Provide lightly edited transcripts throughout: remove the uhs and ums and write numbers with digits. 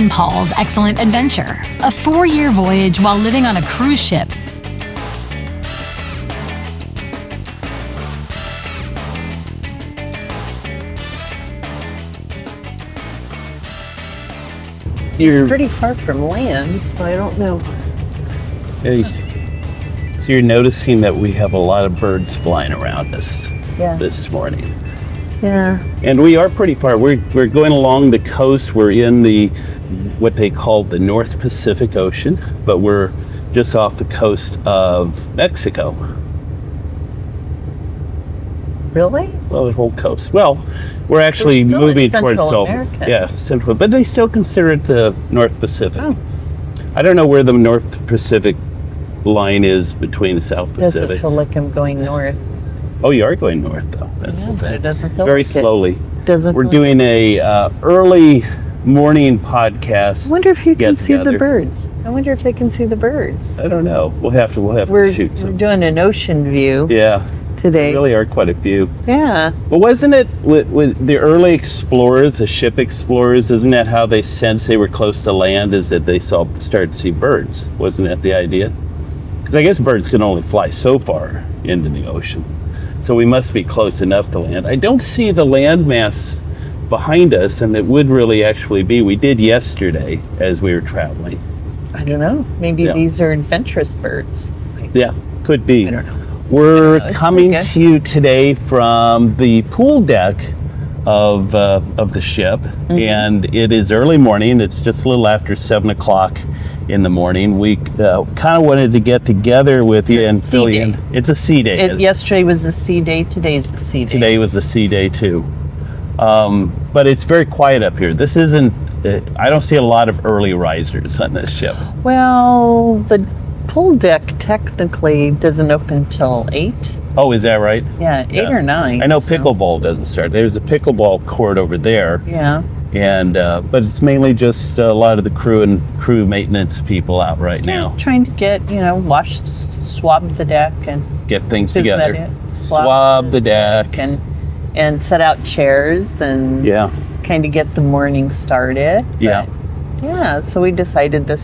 and Paul's excellent adventure, a 4-year voyage while living on a cruise ship. You're pretty far from land, so I don't know. So you're noticing that we have a lot of birds flying around us this morning. Yeah. And we are pretty far. We're going along the coast. We're in what they call the North Pacific Ocean, but we're just off the coast of Mexico. Really? Well, the whole coast. Well, we're actually still moving in towards Central America. Yeah, Central, but they still consider it the North Pacific. Oh. I don't know where the North Pacific line is between the South Pacific. Doesn't feel like I'm going north. Oh, you are going north, though. That's the But thing. it doesn't feel Very like slowly. Doesn't. We're feel doing a early morning podcast. I wonder if you can see the together. birds. I wonder if they can see the birds. I don't know. We'll have to shoot We're some. doing an ocean view Yeah, today. there really are quite a few. Yeah. But wasn't it with the early explorers, the ship explorers? Isn't that how they sensed they were close to land? Is that they started to see birds? Wasn't that the idea? Because I guess birds can only fly so far into the ocean, so we must be close enough to land. I don't see the landmass behind us, and it would really actually be. We did yesterday as we were traveling. I don't know. Maybe Yeah. these are adventurous birds. Yeah, could be. I don't know. We're It's coming pretty good. to you today from the pool deck of the ship, and it is early morning. It's just a little after 7 o'clock in the morning. We kind of wanted to get together with you and fill you in. It's a sea day. Yesterday was the sea day. Today's the sea day. Today was the sea day too. But it's very quiet up here. This isn't, I don't see a lot of early risers on this ship. Well, the pool deck technically doesn't open till 8. Oh, is that right? Yeah, 8 or 9. I know so- pickleball doesn't start. There's a pickleball court over there. Yeah. And but it's mainly just a lot of the crew maintenance people out right now. Trying to get, swab the deck and Get things Isn't that together. it? Swab the deck. and set out chairs and Yeah. kind of get the morning started. Yeah. But, yeah, so we decided I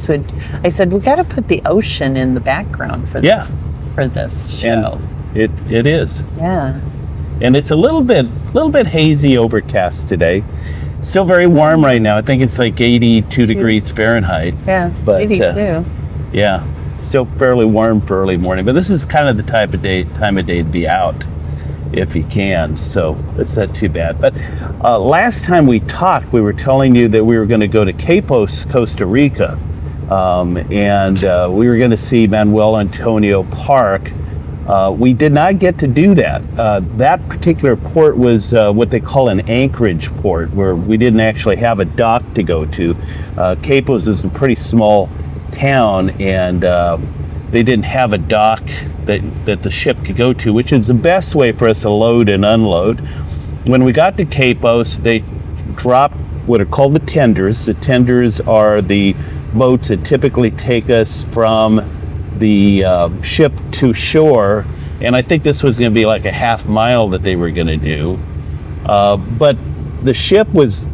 said, we got to put the ocean in the background for Yeah. this show. And it is. Yeah. And it's a little bit hazy, overcast today. Still very warm right now. I think it's like 82 degrees Fahrenheit. Yeah, But, 82. Yeah, still fairly warm for early morning. But this is kind of the time of day to be out if you can. So it's not too bad. But last time we talked, we were telling you that we were going to go to Capos, Costa Rica. And we were going to see Manuel Antonio Park. We did not get to do that. That particular port was what they call an anchorage port, where we didn't actually have a dock to go to. Capos is a pretty small town, and they didn't have a dock that the ship could go to, which is the best way for us to load and unload. When we got to Capos, they dropped what are called the tenders. The tenders are the boats that typically take us from the ship to shore, and I think this was going to be like a half mile that they were going to do, but the ship was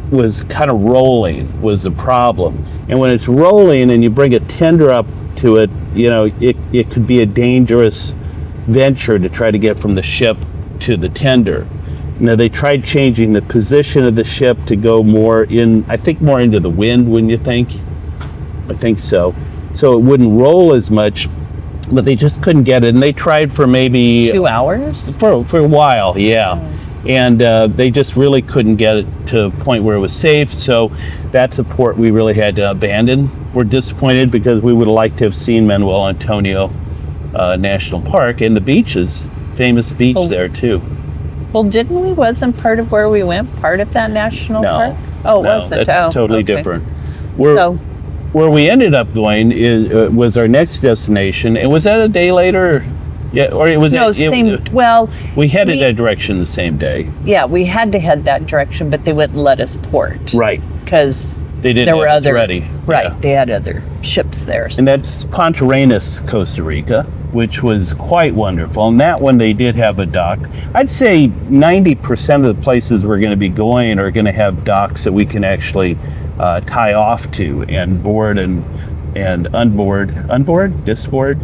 kind of rolling was the problem. And when it's rolling and you bring a tender up to it, it could be a dangerous venture to try to get from the ship to the tender. Now, they tried changing the position of the ship to go more into the wind, wouldn't you think? I think so. So it wouldn't roll as much, but they just couldn't get it. And they tried for maybe 2 hours? For a while, yeah. And they just really couldn't get it to a point where it was safe. So that's a port we really had to abandon. We're disappointed because we would have liked to have seen Manuel Antonio National Park and the beaches, famous beach there too. Well, wasn't part of where we went part of that national park? Oh, it wasn't. That's totally okay. different. So where we ended up going was our next destination. And was that a day later? Yeah, or it was we headed that direction the same day. Yeah, we had to head that direction, but they wouldn't let us port. Right. Because They didn't there were have us other ready. Right, Yeah. they had other ships there. And that's Punterenus, Costa Rica, which was quite wonderful. And that one, they did have a dock. I'd say 90% of the places we're going to be going are going to have docks that we can actually tie off to and board and unboard, disboard.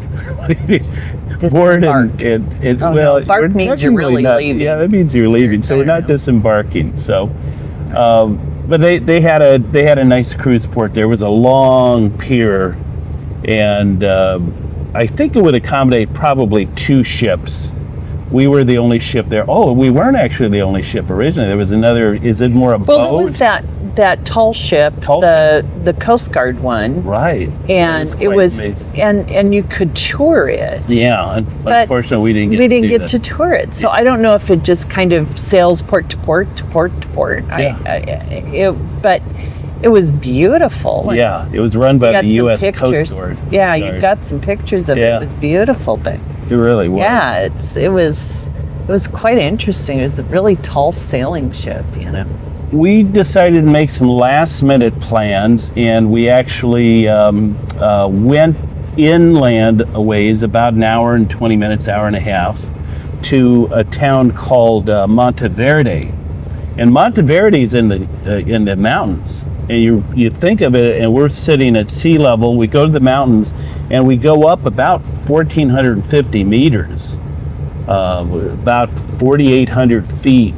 Board and Oh, well, no, bark we're means you're really not, leaving. Yeah, that means you're leaving. So we're not disembarking. So, but they had a nice cruise port. There was a long pier, and I think it would accommodate probably 2 ships. We were the only ship there. Oh, we weren't actually the only ship originally. There was another. Is it more a boat? Well, there was that tall ship, the Coast Guard one, Right. and it was amazing. and you could tour it. Yeah, But unfortunately we didn't get to tour it. So I don't know if it just kind of sails port to port to port to port. Yeah. But it was beautiful. Yeah, it was run by got the some U.S. Coast pictures. Guard. Yeah, Sorry. you've got some pictures of Yeah. it. It was beautiful, but It really was. yeah, it was quite interesting. It was a really tall sailing ship, you know. We decided to make some last-minute plans, and we actually went inland a ways, about an hour and 20 minutes, hour and a half, to a town called Monteverde. And Monteverde is in the mountains. And you think of it, and we're sitting at sea level. We go to the mountains, and we go up about 1,450 meters, about 4,800 feet.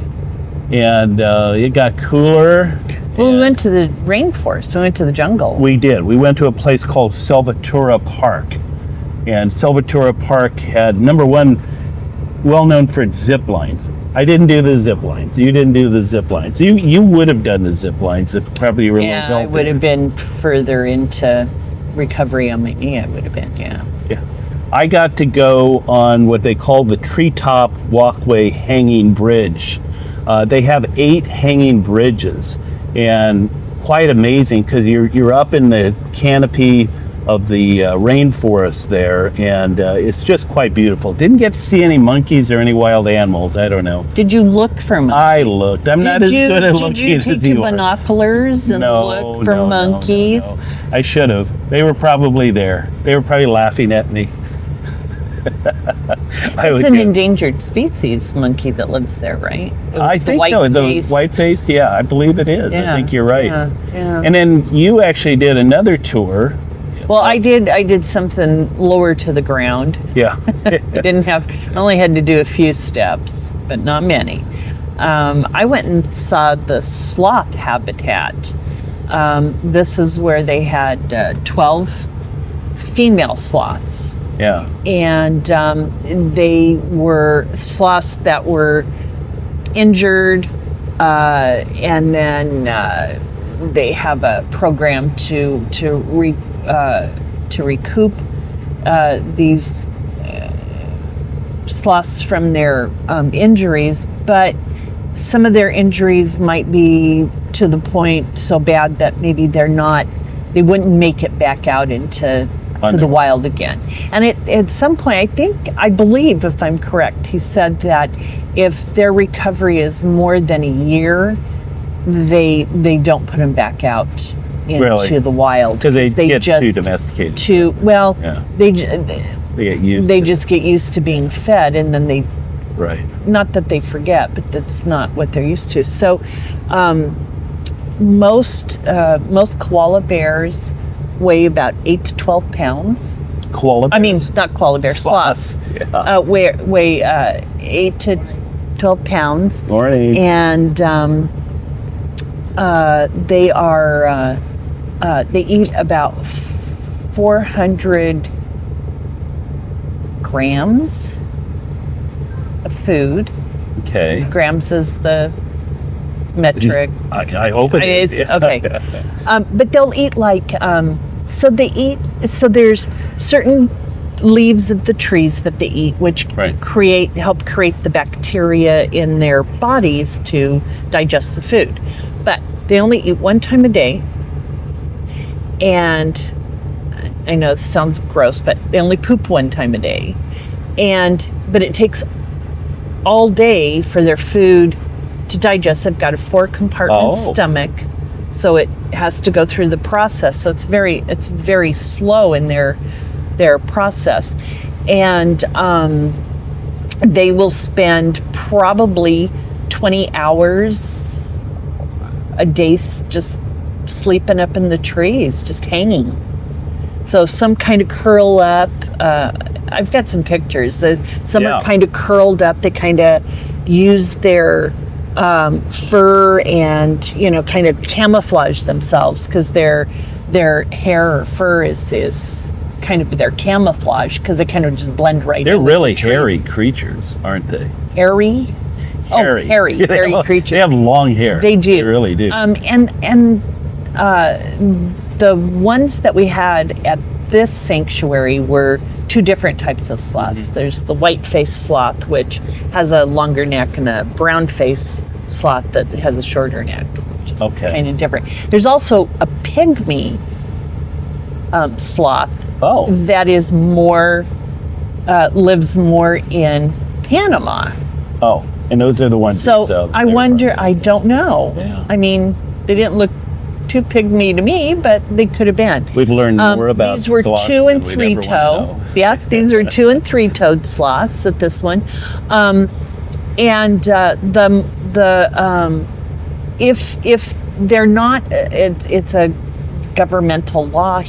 And it got cooler. Well, we went to the rainforest. We went to the jungle. We did. We went to a place called Salvatore Park. And Salvatore Park had, number one, well known for its zip lines. I didn't do the zip lines. You didn't do the zip lines. You would have done the zip lines if probably you were a little I healthier. would have been further into recovery on my knee. I would have been, yeah. Yeah. I got to go on what they call the treetop walkway hanging bridge. They have 8 hanging bridges, and quite amazing because you're up in the canopy of the rainforest there, and it's just quite beautiful. Didn't get to see any monkeys or any wild animals. I don't know. Did you look for monkeys? I looked. I'm not as good at looking as you are. Did you take your binoculars and look for monkeys? No. I should have. They were probably there. They were probably laughing at me. It's an endangered species monkey that lives there, right? I think so. The white face, yeah, I believe it is. Yeah, I think you're right. Yeah. And then you actually did another tour. Well, I did something lower to the ground. Yeah. I only had to do a few steps, but not many. I went and saw the sloth habitat. This is where they had 12 female sloths. Yeah. And they were sloths that were injured, and then they have a program to recoup these sloths from their injuries, but some of their injuries might be to the point so bad that maybe they wouldn't make it back out into the wild again. And at some point, I believe, if I'm correct, he said that if their recovery is more than a year, they don't put them back out into the wild because they get just too domesticated. They get used. They just get used to being fed, and then they. Right. Not that they forget, but that's not what they're used to. So, most koala bears weigh about 8 to 12 pounds. Koala bears? I mean, not koala bears, sloths. Yeah. Weigh 8 to 12 pounds. Morning. And they eat about 400 grams of food. Okay. Grams is the metric. I hope it is. Yeah. Okay. But they'll eat so there's certain leaves of the trees that they eat, which help create the bacteria in their bodies to digest the food. But they only eat one time a day. And I know this sounds gross, but they only poop one time a day. But it takes all day for their food to digest. They've got a 4-compartment stomach, so it has to go through the process. So it's very slow in their process, and they will spend probably 20 hours a day just sleeping up in the trees, just hanging. So some kind of curl up. I've got some pictures. Some Yeah. are kind of curled up. They kind of use their fur and, kind of camouflage themselves because their hair or fur is kind of their camouflage because they kind of just blend right They're in with really the trees. hairy creatures, aren't they? Hairy? Hairy. Oh, hairy creatures. They have long hair. They do. They really do. And the ones that we had at this sanctuary were two different types of sloths. Mm-hmm. There's the white-faced sloth, which has a longer neck, and a brown-faced sloth that has a shorter neck, which is kind of different. There's also a pygmy sloth that is more lives more in Panama. Oh, and those are the ones. So I wonder. I don't know. Yeah. I mean, they didn't look too pygmy to me, but they could have been. We've learned more about these were sloths 2 and than we'd 3 ever wanna toe. know. Yeah, these are 2 and 3 toed sloths at this one, if they're not, it's a governmental law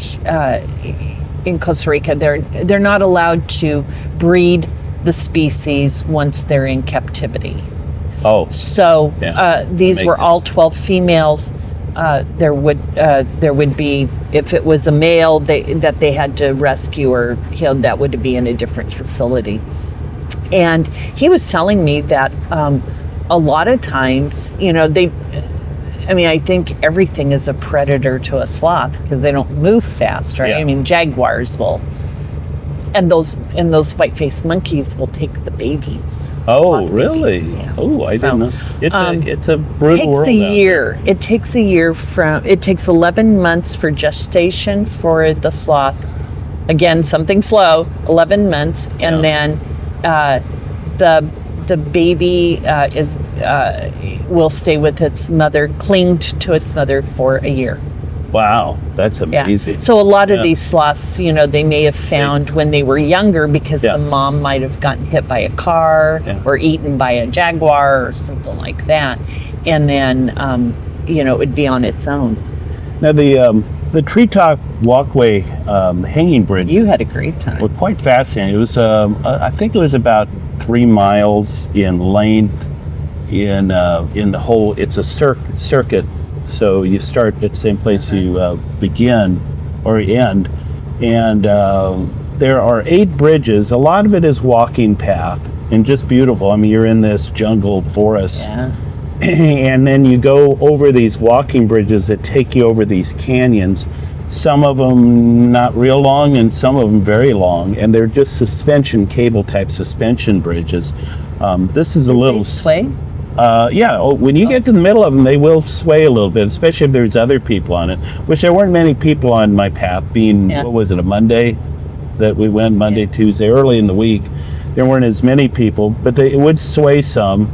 in Costa Rica. They're not allowed to breed the species once they're in captivity. Oh, So these were sense. all 12 females. There would be, if it was a male that they had to rescue or heal, that would be in a different facility. And he was telling me that a lot of times, I think everything is a predator to a sloth because they don't move fast, right? Yeah. I mean, jaguars will, and those white-faced monkeys will take the babies. Oh, Sloth really? babies, yeah. Oh, I didn't know. It's a It brutal takes world. a out there. year. It takes a year it takes 11 months for gestation for the sloth. Again, something slow, 11 months. And then the baby will stay with its mother, cling to its mother for a year. Wow, that's Yeah. amazing. So a lot of these sloths, they may have found when they were younger because the mom might have gotten hit by a car or eaten by a jaguar or something like that. And then, it would be on its own. Now the treetop walkway hanging bridge. You had a great time. Were quite fascinating. It was I think it was about 3 miles in length. In the whole, it's a circuit. So you start at the same place you begin or end, and there are 8 bridges. A lot of it is walking path and just beautiful. I mean, you're in this jungle forest, and then you go over these walking bridges that take you over these canyons. Some of them not real long, and some of them very long, and they're just cable type suspension bridges. This is a little They sway? When you get to the middle of them, they will sway a little bit, especially if there's other people on it, which there weren't many people on my path, being, what was it, a Monday that we went, Tuesday, early in the week. There weren't as many people, but it would sway some.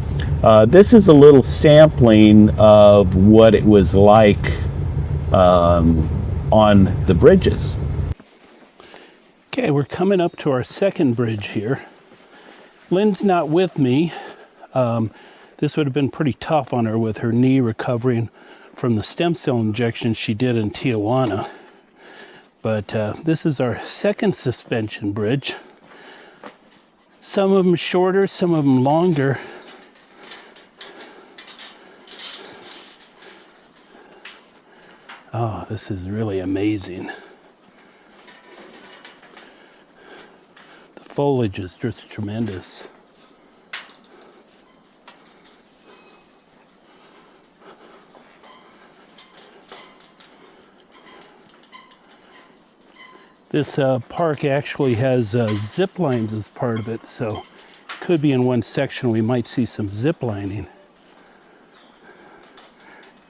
This is a little sampling of what it was like on the bridges. Okay, we're coming up to our second bridge here. Lynn's not with me. This would have been pretty tough on her with her knee recovering from the stem cell injection she did in Tijuana. But this is our second suspension bridge. Some of them shorter, some of them longer. Oh, this is really amazing. The foliage is just tremendous. This park actually has zip lines as part of it, so it could be in one section we might see some zip lining.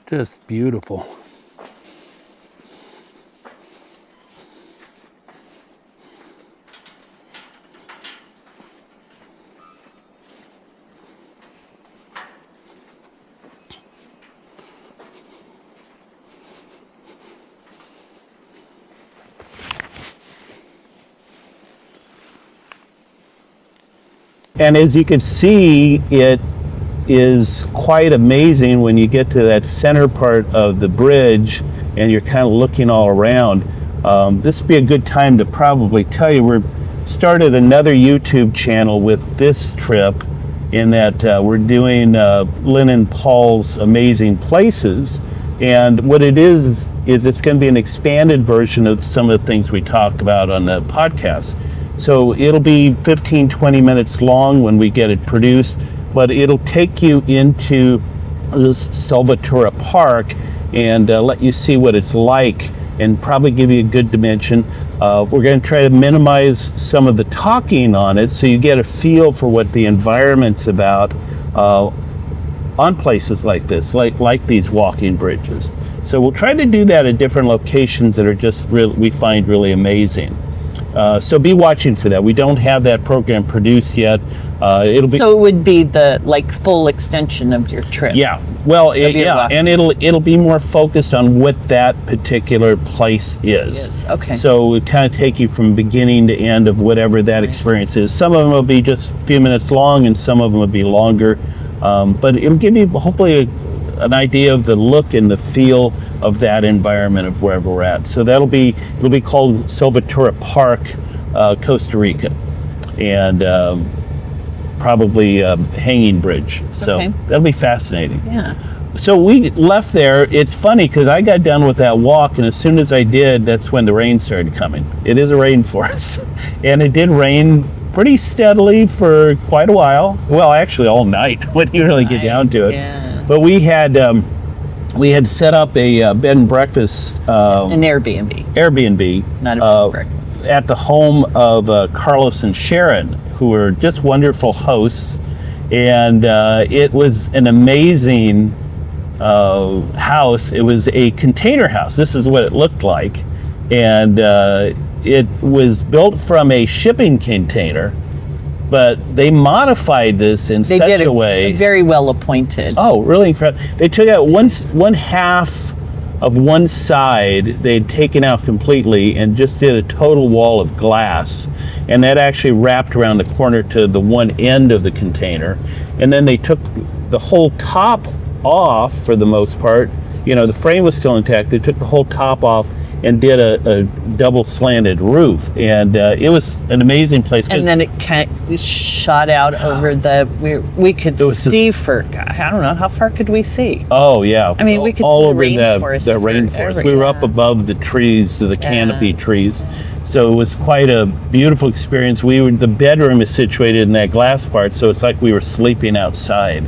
Just beautiful. And as you can see, it is quite amazing when you get to that center part of the bridge and you're kind of looking all around, this would be a good time to probably tell you we're started another YouTube channel with this trip, in that we're doing Lynn and Paul's Amazing Places. And what it is it's going to be an expanded version of some of the things we talk about on the podcast. So it'll be 15-20 minutes long when we get it produced, but it'll take you into this Salvatore Park and let you see what it's like, and probably give you a good dimension. We're going to try to minimize some of the talking on it, so you get a feel for what the environment's about on places like this, like these walking bridges. So we'll try to do that at different locations that are just we find really amazing. So be watching for that. We don't have that program produced yet. It'll be. So it would be the full extension of your trip. Yeah. Well, and it'll be more focused on what that particular place is. Okay. So it kind of take you from beginning to end of whatever that experience is. Some of them will be just a few minutes long, and some of them will be longer. But it'll give you hopefully an idea of the look and the feel of that environment of wherever we're at. So it'll be called Salvatore Park, Costa Rica, and probably hanging bridge. So that'll be fascinating. Yeah. So we left there. It's funny because I got done with that walk, and as soon as I did, that's when the rain started coming. It is a rainforest, and it did rain pretty steadily for quite a while. Well, actually all night when you really get down to it. Yeah. But we had set up a bed and breakfast, an Airbnb, not a bed and breakfast, at the home of Carlos and Sharon, who were just wonderful hosts, and it was an amazing house. It was a container house. This is what it looked like, and it was built from a shipping container, but they modified this in such a way. Very well appointed. Oh, really incredible. They took out one half of one side, they'd taken out completely, and just did a total wall of glass. And that actually wrapped around the corner to the one end of the container. And then they took the whole top off for the most part. You know, the frame was still intact. They took the whole top off and did a double slanted roof, and it was an amazing place. And then it shot out over we could see for, I don't know, how far could we see? Oh yeah, I mean, we could all see over the rainforest. We were up above the trees, the canopy trees, so it was quite a beautiful experience. The bedroom is situated in that glass part, so it's like we were sleeping outside.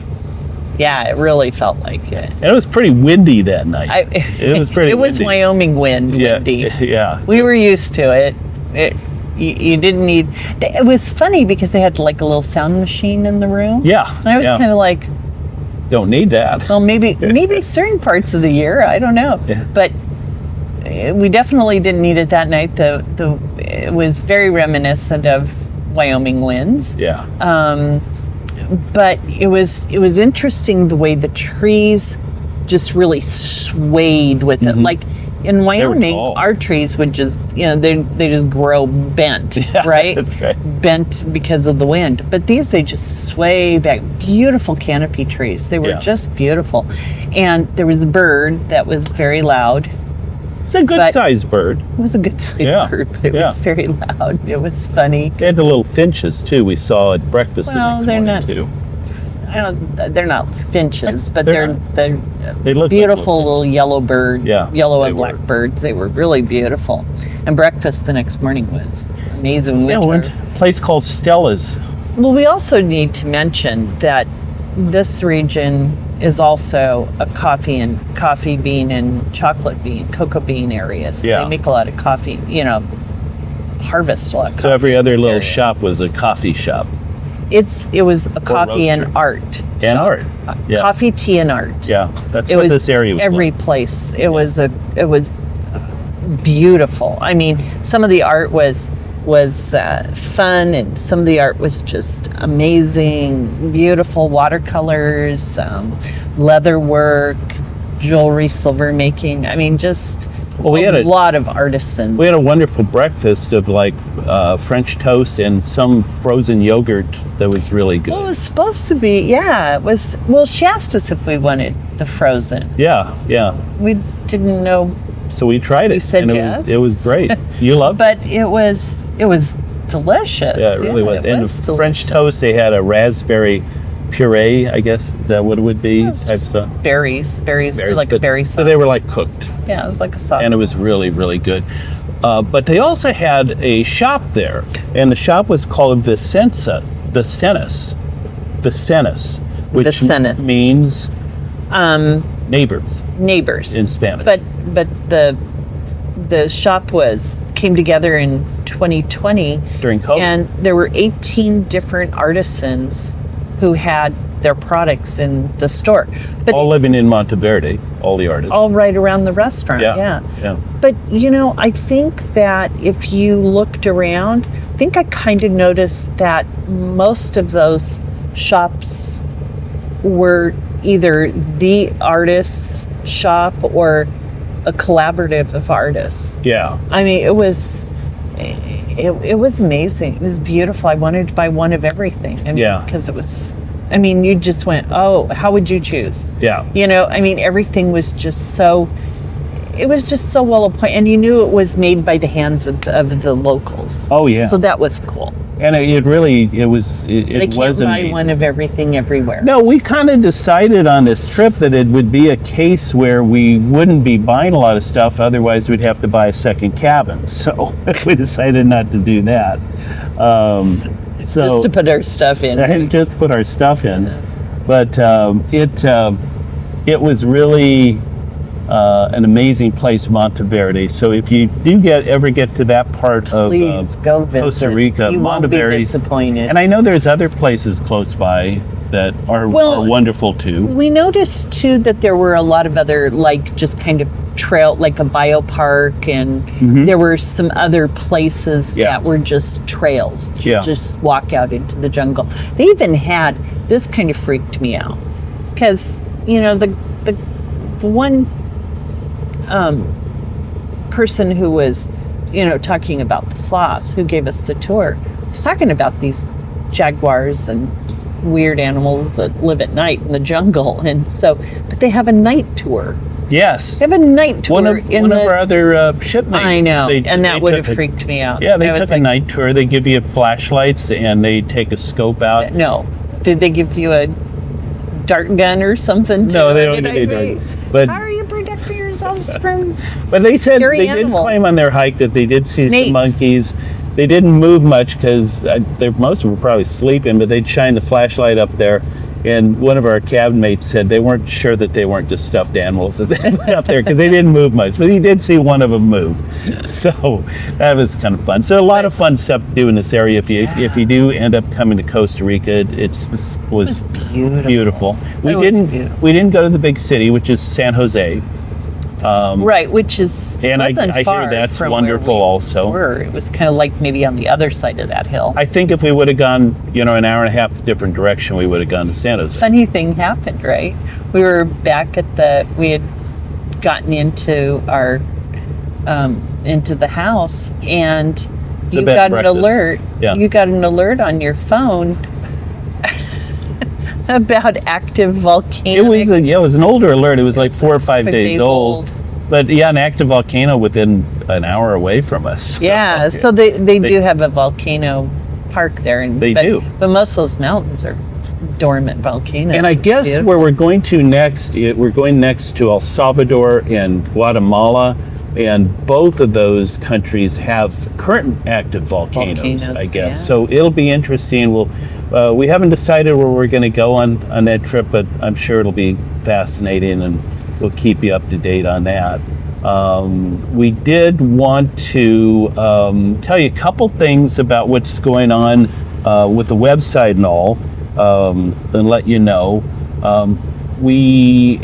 Yeah, it really felt like it. And it was pretty windy that night. It was pretty. It was windy. Wyoming windy. Yeah. We were used to it. You didn't need. It was funny because they had like a little sound machine in the room. Yeah. And I was kind of like, don't need that. Well, maybe certain parts of the year. I don't know. Yeah. But we definitely didn't need it that night. It was very reminiscent of Wyoming winds. Yeah. But it was interesting the way the trees just really swayed with it. Like in Wyoming, our trees would just, they just grow bent, right? That's right. Bent because of the wind. But these, they just sway back. Beautiful canopy trees. They were just beautiful. And there was a bird that was very loud. It's a good-sized bird. It was a good-sized bird, but it was very loud. It was funny. They had the little finches, too, we saw at breakfast the next morning, too. They're not finches, but they look beautiful like little yellow bird, yellow and black birds. They were really beautiful. And breakfast the next morning was amazing. Yeah, we went to a place called Stella's. Well, we also need to mention that this region is also a coffee bean and chocolate bean, cocoa bean areas. So they make a lot of coffee, harvest a lot of coffee. So every other little shop was a coffee shop. It was a coffee and art. And art. Yeah. Coffee, tea, and art. Yeah, that's what this area was every like. Place. It was beautiful. I mean, some of the art was fun, and some of the art was just amazing. Beautiful watercolors, leather work, jewelry, silver making. I mean, just we had a lot of artisans. We had a wonderful breakfast of French toast and some frozen yogurt that was really good. Well, it was supposed to be, it was, well, she asked us if we wanted the frozen. Yeah. We didn't know. So we tried it. You said and yes. It was great. You loved it. But it was delicious. Yeah, it really was. It And was the French delicious. toast, they had a raspberry puree, I guess. Is that what it would be? It was Type just stuff. berries, like a but- berry sauce. So they were like cooked. Yeah, it was like a sauce. And it was really, really good. But they also had a shop there, and the shop was called Vicenus, which Vicenus. means neighbors neighbors in Spanish. But the shop came together in 2020 during COVID, and there were 18 different artisans who had their products in the store. But all living in Monteverde, all the artists. all right around the restaurant. Yeah. But I think that if you looked around, I think I kind of noticed that most of those shops were either the artist's shop or a collaborative of artists. Yeah. I mean, it was amazing. It was beautiful. I wanted to buy one of everything. Because it was, you just went, oh, how would you choose? Yeah. Everything was just so, well appointed. And you knew it was made by the hands of the locals. Oh, yeah. So that was cool. And it was They can't was buy amazing. one of everything everywhere. No, we kind of decided on this trip that it would be a case where we wouldn't be buying a lot of stuff, otherwise we'd have to buy a second cabin. So we decided not to do that. Just to put our stuff in. And just put our stuff in. But it was really an amazing place, Monteverde. So if you do ever get to that part of Please go visit. Costa Rica, You won't be Monteverde, disappointed. and I know there's other places close by that are wonderful too. We noticed too that there were a lot of other, like, just kind of trail, like a biopark, and there were some other places that were just trails to just walk out into the jungle. They even had, this kind of freaked me out, because the one person who was talking about the sloths, who gave us the tour, was talking about these jaguars and weird animals that live at night in the jungle. And so, but they have a night tour. Yes. They have a night tour. One of our other shipmates. I know, and that would have freaked me out. Yeah, they took a night tour. They give you flashlights and they take a scope out. No. Did they give you a dart gun or something? No, they don't give you dart. But how are you protecting yourselves from But they said scary they animals? did claim on their hike that they did see Snakes. some monkeys. They didn't move much because most of them were probably sleeping, but they'd shine the flashlight up there. And one of our cabin mates said they weren't sure that they weren't just stuffed animals that they went up there, because they didn't move much. But he did see one of them move. So that was kind of fun. So a lot of fun stuff to do in this area. If you do end up coming to Costa Rica, it was beautiful. We didn't go to the big city, which is San Jose. Right, which is and I hear that's wonderful also. It was kind of like maybe on the other side of that hill. I think if we would have gone, an hour and a half different direction, we would have gone to San Jose. Funny thing happened, right? We were back we had gotten into our into the house, and you got an alert. Yeah. You got an alert on your phone about active volcanoes. It was an older alert. It was like 4 or 5 days old. But yeah, an active volcano within an hour away from us. Yeah, so they do have a volcano park there. They do. But most of those mountains are dormant volcanoes. And I guess where we're going to next, we're going next to El Salvador and Guatemala. And both of those countries have current active volcanoes, I guess. Yeah. So it'll be interesting. We haven't decided where we're going to go on that trip, but I'm sure it'll be fascinating, and we'll keep you up to date on that. We did want to tell you a couple things about what's going on with the website and all, and let you know. We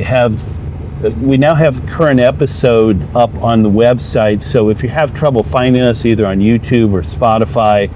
now have current episode up on the website, so if you have trouble finding us either on YouTube or Spotify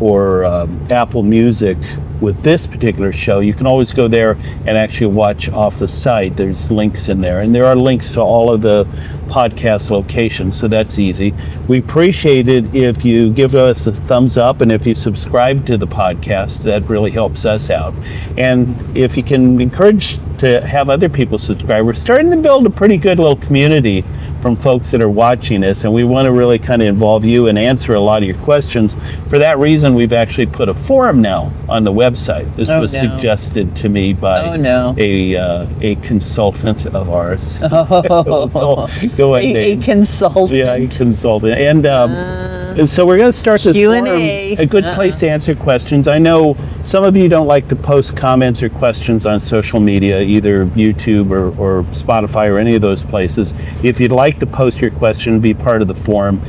or Apple Music with this particular show, you can always go there and actually watch off the site. There's links in there, and there are links to all of the podcast locations, so that's easy. We appreciate it if you give us a thumbs up, and if you subscribe to the podcast, that really helps us out. And if you can encourage to have other people subscribe, we're starting to build a pretty good little community from folks that are watching this, and we want to really kind of involve you and answer a lot of your questions. For that reason, we've actually put a forum now on the website. This was suggested to me by a consultant of ours. Go ahead, a consultant. Yeah, a consultant. And so we're going to start this Q&A. forum, a good place to answer questions. I know some of you don't like to post comments or questions on social media, either YouTube or Spotify or any of those places. If you'd like to post your question, be part of the forum,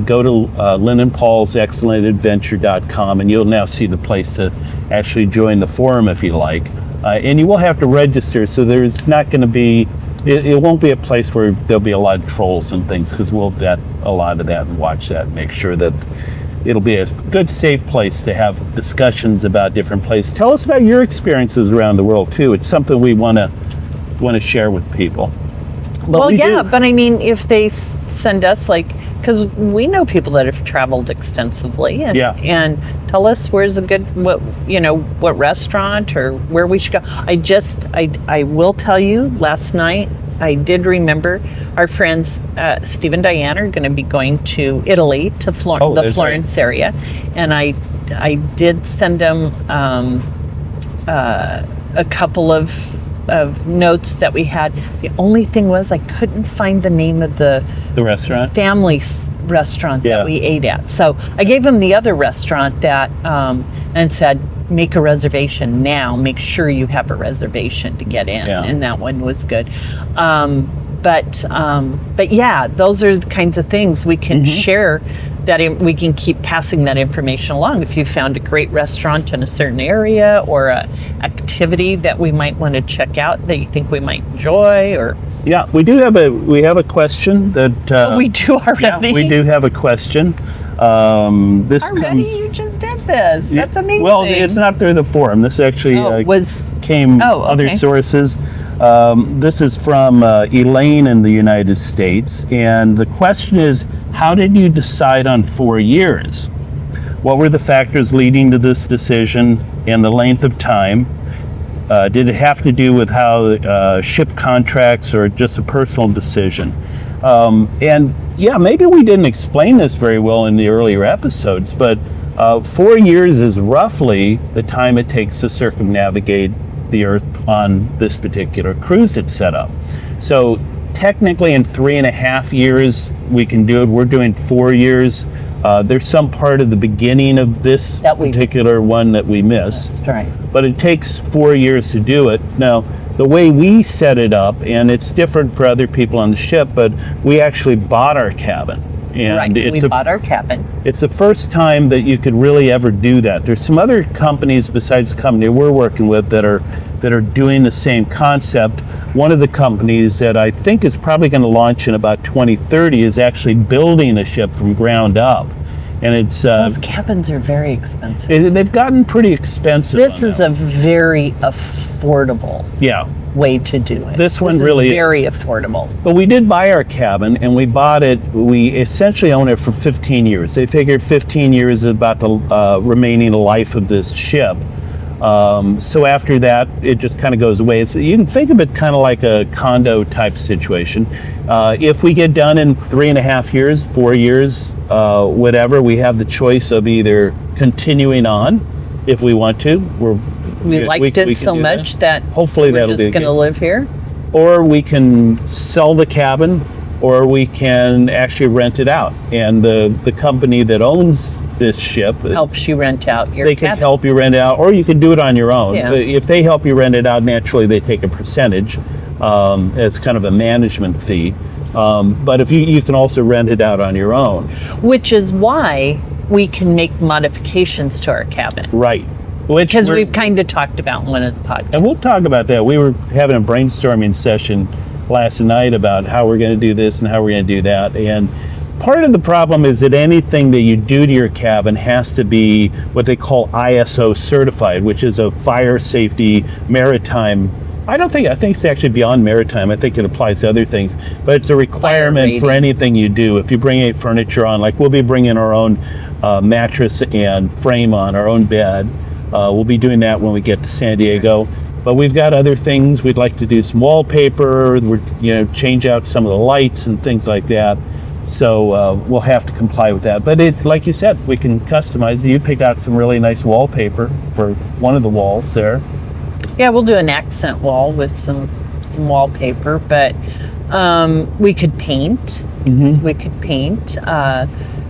go to Lynn and Paul's excellentadventure.com, and you'll now see the place to actually join the forum if you like. And you will have to register, so there's not going to be, it won't be a place where there'll be a lot of trolls and things, because we'll vet a lot of that and watch that and make sure that it'll be a good, safe place to have discussions about different places. Tell us about your experiences around the world too. It's something we want to share with people. But but I mean, if they send us, like, because we know people that have traveled extensively, and tell us where's a good, what restaurant or where we should go. I will tell you, last night I did remember our friends Steve and Diane are going to be going to Italy, to the Florence area, and I did send them a couple of notes that we had. The only thing was I couldn't find the name of the restaurant, family restaurant that we ate at. So I gave them the other restaurant that and said, make a reservation now. Make sure you have a reservation to get in. And that one was good. But yeah, those are the kinds of things we can share, that we can keep passing that information along. If you found a great restaurant in a certain area, or a activity that we might want to check out that you think we might enjoy, or we have a question that we do already. Yeah, we do have a question. You just did this. That's amazing. Well, it's not through the forum. This actually came other sources. This is from Elaine in the United States, and the question is, how did you decide on 4 years? What were the factors leading to this decision and the length of time? Did it have to do with how ship contracts, or just a personal decision? Maybe we didn't explain this very well in the earlier episodes, but 4 years is roughly the time it takes to circumnavigate the Earth on this particular cruise that's set up. So technically in 3.5 years we can do it. We're doing 4 years. There's some part of the beginning of this particular one that we missed. That's right. But it takes 4 years to do it. Now, the way we set it up, and it's different for other people on the ship, but we actually bought our cabin. And we bought our cabin. It's the first time that you could really ever do that. There's some other companies besides the company we're working with that are doing the same concept. One of the companies that I think is probably going to launch in about 2030 is actually building a ship from ground up. And it's those cabins are very expensive. They've gotten pretty expensive. This is a very affordable way to do it. This one really is very affordable. But we did buy our cabin, and we bought it. We essentially own it for 15 years. They figured 15 years is about the remaining life of this ship. So after that, it just kind of goes away. You can think of it kind of like a condo type situation. If we get done in 3.5 years, 4 years, whatever, we have the choice of either continuing on if we want to. We liked it so much that hopefully we're just going to live here. Or we can sell the cabin, or we can actually rent it out. And the company that owns this ship helps you rent out your cabin. They can help you rent it out, or you can do it on your own. If they help you rent it out, naturally they take a percentage as kind of a management fee. But if you can also rent it out on your own. Which is why we can make modifications to our cabin. Right. Because we've kind of talked about in one of the podcasts. And we'll talk about that. We were having a brainstorming session last night about how we're going to do this and how we're going to do that. And part of the problem is that anything that you do to your cabin has to be what they call ISO certified, which is a fire safety maritime. I think it's actually beyond maritime. I think it applies to other things, but it's a requirement for anything you do. If you bring any furniture on, like we'll be bringing our own mattress and frame on, our own bed. We'll be doing that when we get to San Diego. But we've got other things. We'd like to do some wallpaper. Change out some of the lights and things like that. So we'll have to comply with that. But like you said, we can customize. You picked out some really nice wallpaper for one of the walls there. Yeah, we'll do an accent wall with some wallpaper, but we could paint. Mm-hmm. We could paint.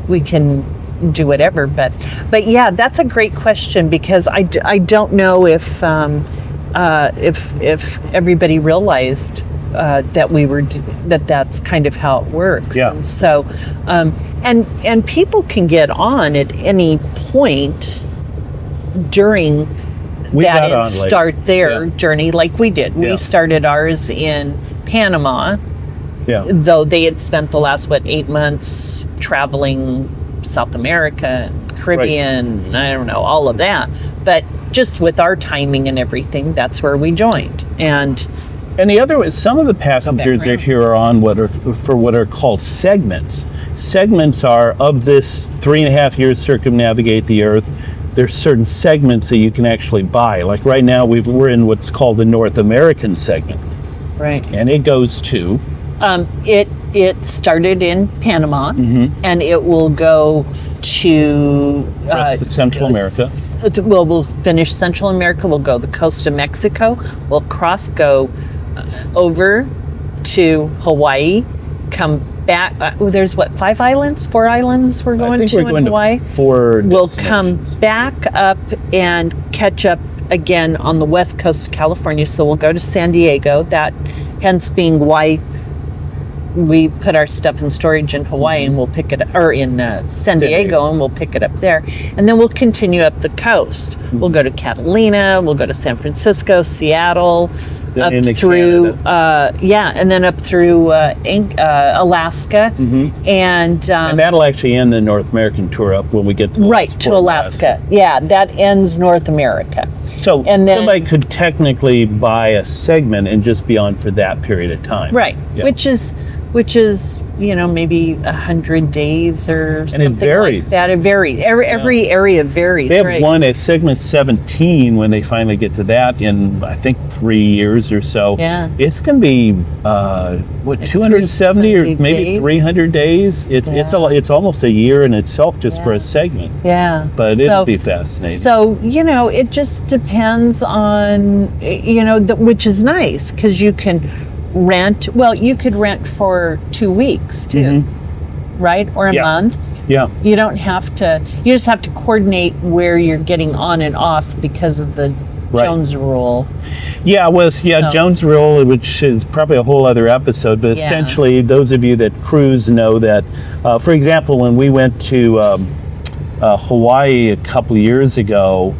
We can do whatever. But yeah, that's a great question, because I don't know if everybody realized that's kind of how it works. Yeah. And so, and people can get on at any point during that and start their journey like we did. We started ours in Panama. Yeah. Though they had spent the last 8 months traveling South America, Caribbean, I don't know, all of that. But just with our timing and everything, that's where we joined. And the other is, some of the passengers are here are on what are called segments. Segments are of this 3.5 years circumnavigate the Earth. There's certain segments that you can actually buy. Like right now, we're in what's called the North American segment. Right. And it goes to? It started in Panama, and it will go to Central America. We'll finish Central America. We'll go the coast of Mexico. We'll go over to Hawaii. Come back. There's 4 islands we're going to in Hawaii. 4 We'll come back up and catch up again on the west coast of California. So we'll go to San Diego. That hence being why we put our stuff in storage in Hawaii, and we'll pick it up, or in San Diego, and we'll pick it up there. And then we'll continue up the coast. We'll go to Catalina, we'll go to San Francisco, Seattle, up through and then up through Alaska, and that'll actually end the North American tour up when we get to Alaska. Yeah, that ends North America. So somebody could technically buy a segment and just be on for that period of time, right? Yeah. Which is maybe 100 days or something. And it varies. Like that. It varies. Every area varies. They have one at segment 17 when they finally get to that in, I think, 3 years or so. Yeah. It's going to be 270 or maybe days. 300 days. It's almost a year in itself just for a segment. Yeah. But it'll be fascinating. So it just depends on which is nice, because you can rent. Well, you could rent for 2 weeks too, right? Or a month. Yeah. You don't have to. You just have to coordinate where you're getting on and off because of the Jones rule. Yeah, Jones rule, which is probably a whole other episode. But essentially, those of you that cruise know that. For example, when we went to Hawaii a couple of years ago.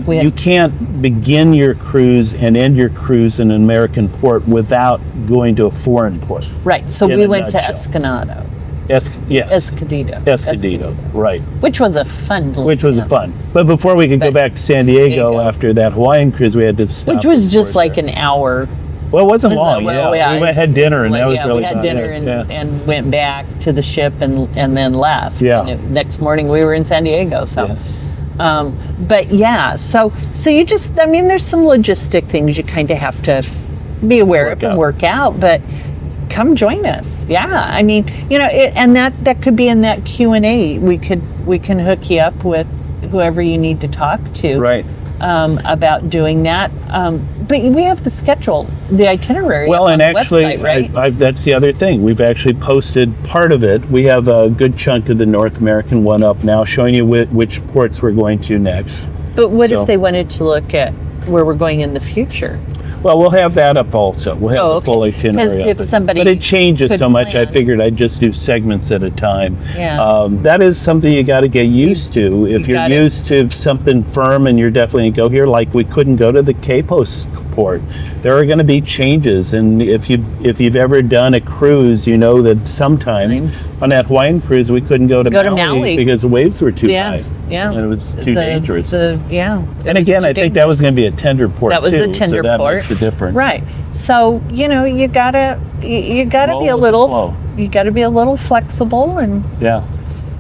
You can't begin your cruise and end your cruise in an American port without going to a foreign port. Right. So we went to Escondido. Escondido. Right. Which was a fun. Fun. But before we could go back to San Diego after that Hawaiian cruise, we had to stop. Which was just like an hour. Well, it wasn't long. We had dinner, and that was really fun. We had dinner and went back to the ship and then left. Yeah. And next morning we were in San Diego. So. Yeah. So you just, there's some logistic things you kind of have to be aware of and work out, but come join us. Yeah. And that could be in that Q&A. We can hook you up with whoever you need to talk to. Right. About doing that. But we have the schedule, the itinerary. Well, on and the actually, website, right? that's the other thing. We've actually posted part of it. We have a good chunk of the North American one up now, showing you which ports we're going to next. But what if they wanted to look at where we're going in the future? Well, we'll have that up also. We'll have the full itinerary up. But it changes so much, I figured I'd just do segments at a time. Yeah. That is something you got to get used to. If you're used to something firm and you're definitely going to go here, like we couldn't go to the Capos port. There are going to be changes, and if you've ever done a cruise, you know that sometimes on that Hawaiian cruise we couldn't go to Maui because the waves were too high. Yeah. And it was too dangerous. And again, I think that was going to be a tender port. That was a tender port. That makes the difference. Right. So, you gotta be a little flexible, and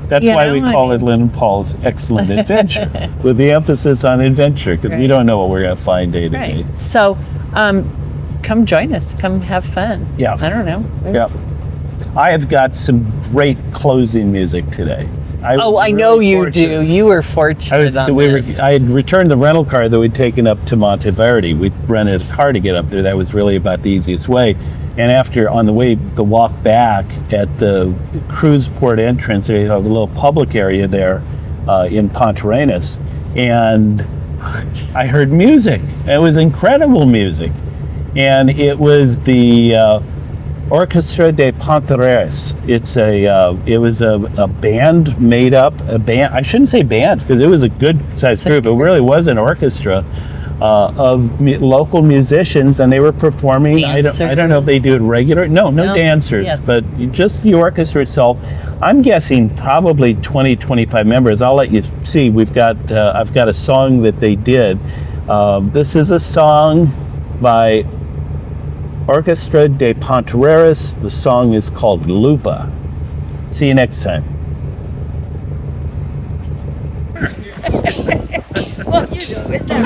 That's You why know, we I call it mean- Lynn and Paul's Excellent Adventure, with the emphasis on adventure, because we Right. don't know what we're going to find day to day. Right. So, come join us. Come have fun. Yeah. I don't know. Yeah. I have got some great closing music today. Oh, was I know really you fortunate. do. You were fortunate on this. I had returned the rental car that we'd taken up to Monteverde. We rented a car to get up there. That was really about the easiest way. And after, on the way, the walk back at the cruise port entrance, they have a little public area there in Punterenus. And I heard music. It was incredible music. And it was the Orchestra de Punterenus. It was a band made up, I shouldn't say band, because it was a good sized group. It really was an orchestra of local musicians, and they were performing. I don't know if they do it regular. No dancers, Yes. but just the orchestra itself. I'm guessing probably 20, 25 members. I'll let you see. I've got a song that they did. This is a song by Orchestra de Punterenus. The song is called Lupa. See you next time. Well, you know, is that